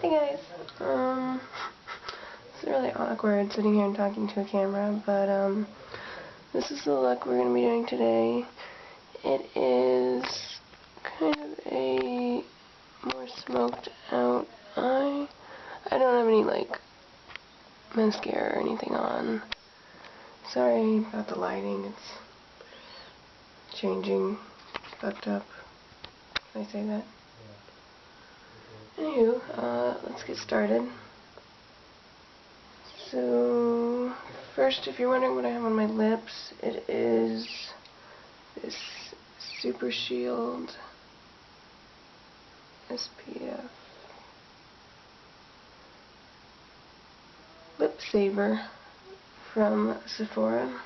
Hey guys, it's really awkward sitting here and talking to a camera, but this is the look we're going to be doing today. It is kind of a more smoked out eye. I don't have any like mascara or anything on. Sorry about the lighting, it's changing, fucked up. Can I say that? Anywho, let's get started. So, first, if you're wondering what I have on my lips, it is this Super Shield SPF Lip Saver from Sephora.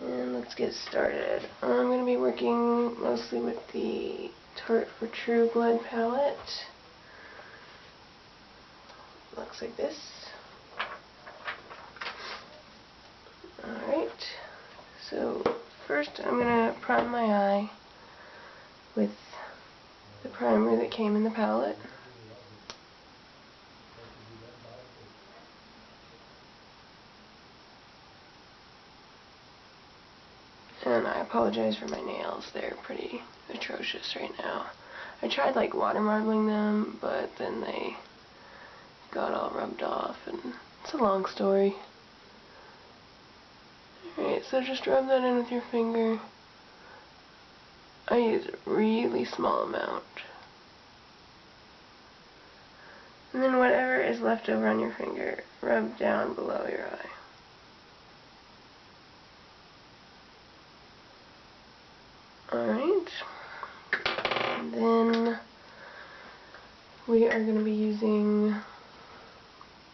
And let's get started. I'm going to be working mostly with the Tarte True palette. Looks like this. Alright, so first I'm going to prime my eye with the primer that came in the palette. And I apologize for my nails, they're pretty atrocious right now. I tried like water marbling them, but then they got all rubbed off, and it's a long story. Alright, so just rub that in with your finger. I use a really small amount. And then whatever is left over on your finger, rub down below your eye. Alright, then we are going to be using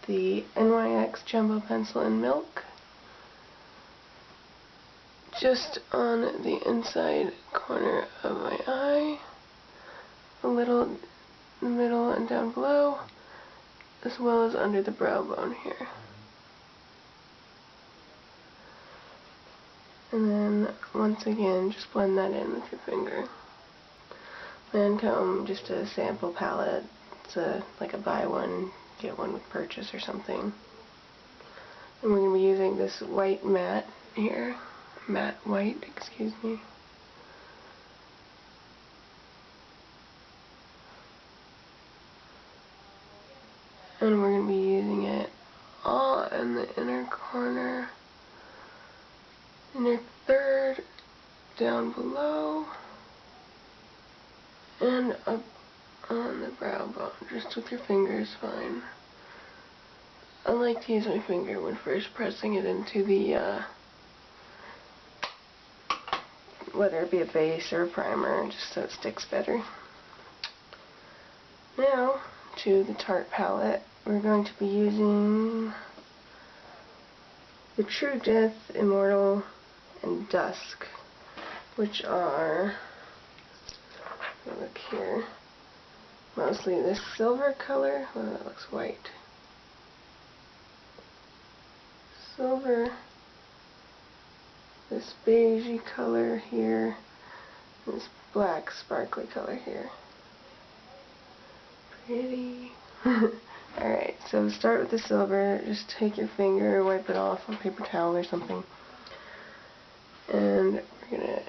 the NYX Jumbo Pencil in Milk just on the inside corner of my eye, a little in the middle and down below, as well as under the brow bone here. And then, once again, just blend that in with your finger. Lancome, just a sample palette. It's like a buy one, get one with purchase or something. And we're going to be using this white matte here. Matte white, excuse me. And we're going to be using it all in the inner corner. Inner third, down below, and up on the brow bone, just with your finger is fine. I like to use my finger when first pressing it into the, whether it be a base or a primer, just so it sticks better. Now, to the Tarte palette, we're going to be using the True Death, Immortal, and Dusk, which are, look here, mostly this silver color. Oh, that looks white. Silver, this beigey color here, and this black sparkly color here. Pretty. Alright, so start with the silver. Just take your finger, wipe it off on a paper towel or something. And we're going to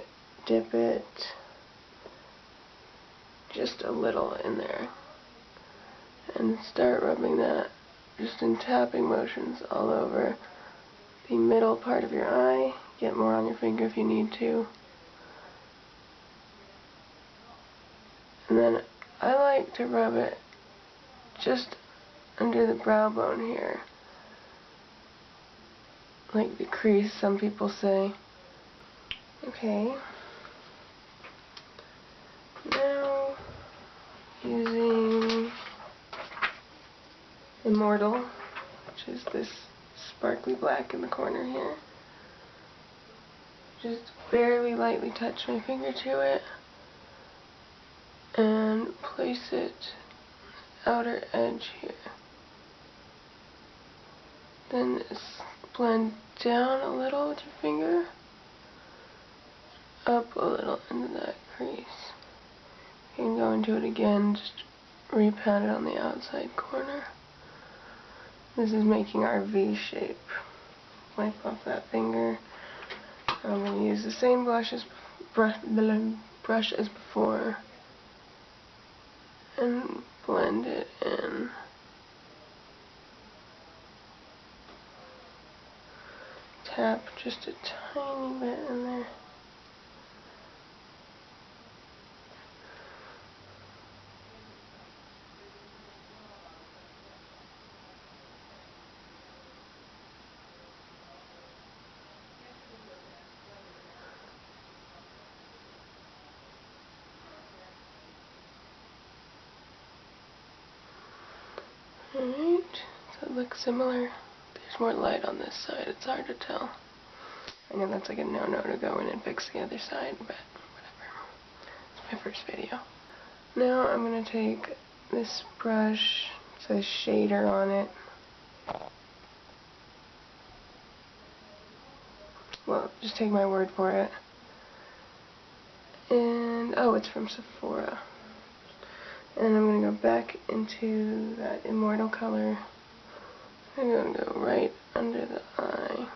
dip it just a little in there. And start rubbing that just in tapping motions all over the middle part of your eye. Get more on your finger if you need to. And then I like to rub it just under the brow bone here. Like the crease, some people say. Okay. Now, using Immortal, which is this sparkly black in the corner here. Just barely lightly touch my finger to it and place it outer edge here. Then blend down a little with your finger, up a little into that crease. You can go into it again, just repat it on the outside corner. This is making our V shape. Wipe off that finger. I'm going to use the same brush as before and blend it in. Tap just a tiny bit in there. Alright, so it looks similar. There's more light on this side, it's hard to tell. I know that's like a no-no to go in and fix the other side, but whatever. It's my first video. Now I'm going to take this brush, it says shader on it. Well, just take my word for it. And, oh, it's from Sephora. And I'm going to go back into that Immortal color. I'm going to go right under the eye.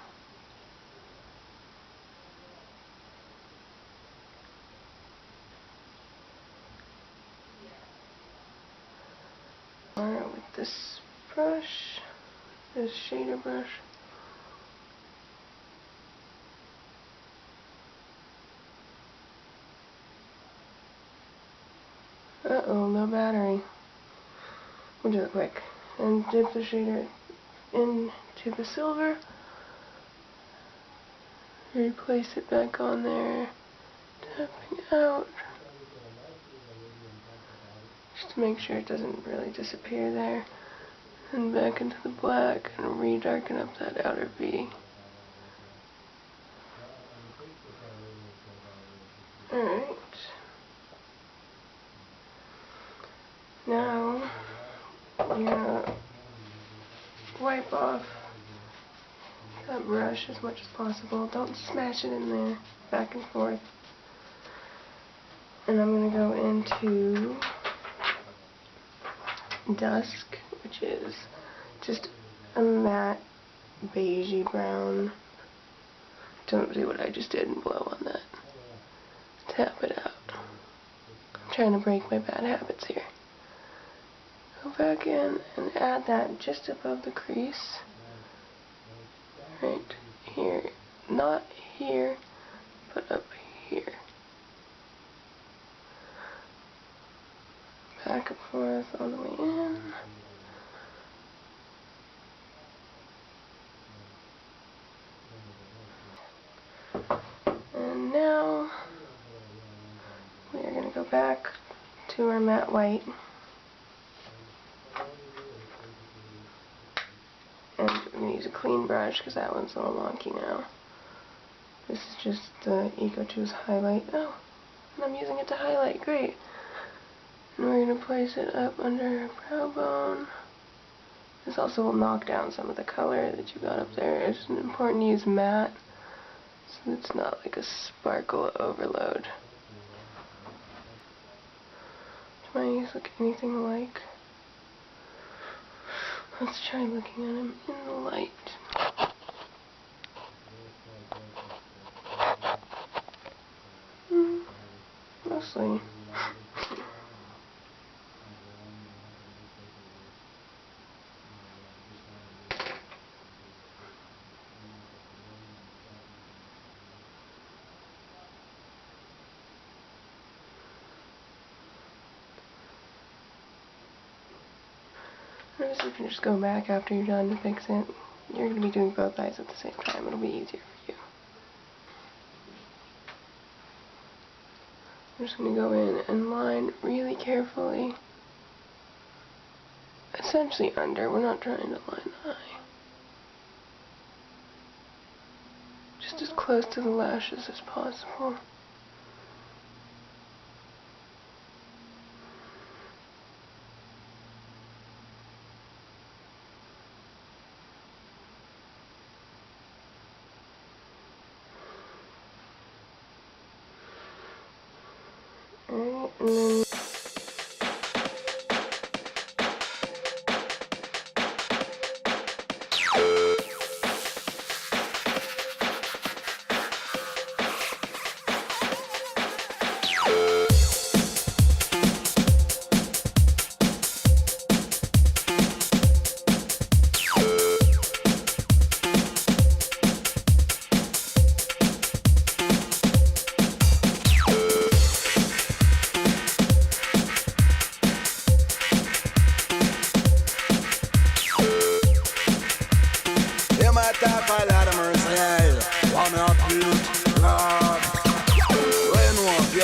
Alright, with this brush, this shader brush. Uh-oh, no battery. We'll do it quick. And dip the shader into the silver. Replace it back on there. Tapping out. Just to make sure it doesn't really disappear there. And back into the black and re-darken up that outer V. Alright. Now, you're gonna wipe off that brush as much as possible. Don't smash it in there, back and forth. And I'm gonna go into Dusk, which is just a matte beigey brown. Don't do what I just did and blow on that. Tap it out. I'm trying to break my bad habits here. Go back in and add that just above the crease. Right here. Not here, but up here. Back and forth all the way in. And now we are going to go back to our matte white. And I'm going to use a clean brush because that one's a little wonky now. This is just the Eco2's highlight. Oh, and I'm using it to highlight. Great. And we're going to place it up under her brow bone. This also will knock down some of the color that you got up there. It's important to use matte so it's not like a sparkle overload. Do my eyes look anything alike? Let's try looking at him in the light. Mostly. Notice you can just go back after you're done to fix it. You're going to be doing both eyes at the same time. It'll be easier for you. I'm just going to go in and line really carefully. Essentially under. We're not trying to line the eye. Just as close to the lashes as possible. Alright, and then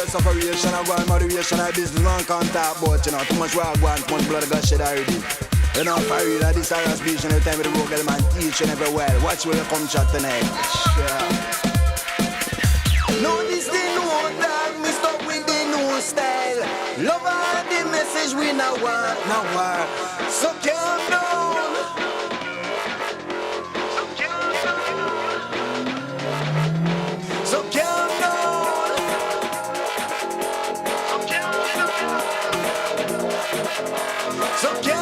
sufferation, I go on motivation, I business man can't talk about, you know. Too much work, too much blood got shed already. You know, for real, this is speech and every time the vocal man teach and everywhere. Watch where you come chat tonight. Sure. No, this they know that me stop with the new style. Love all the message we now want, now war. So calm down. So calm down. So calm down. So calm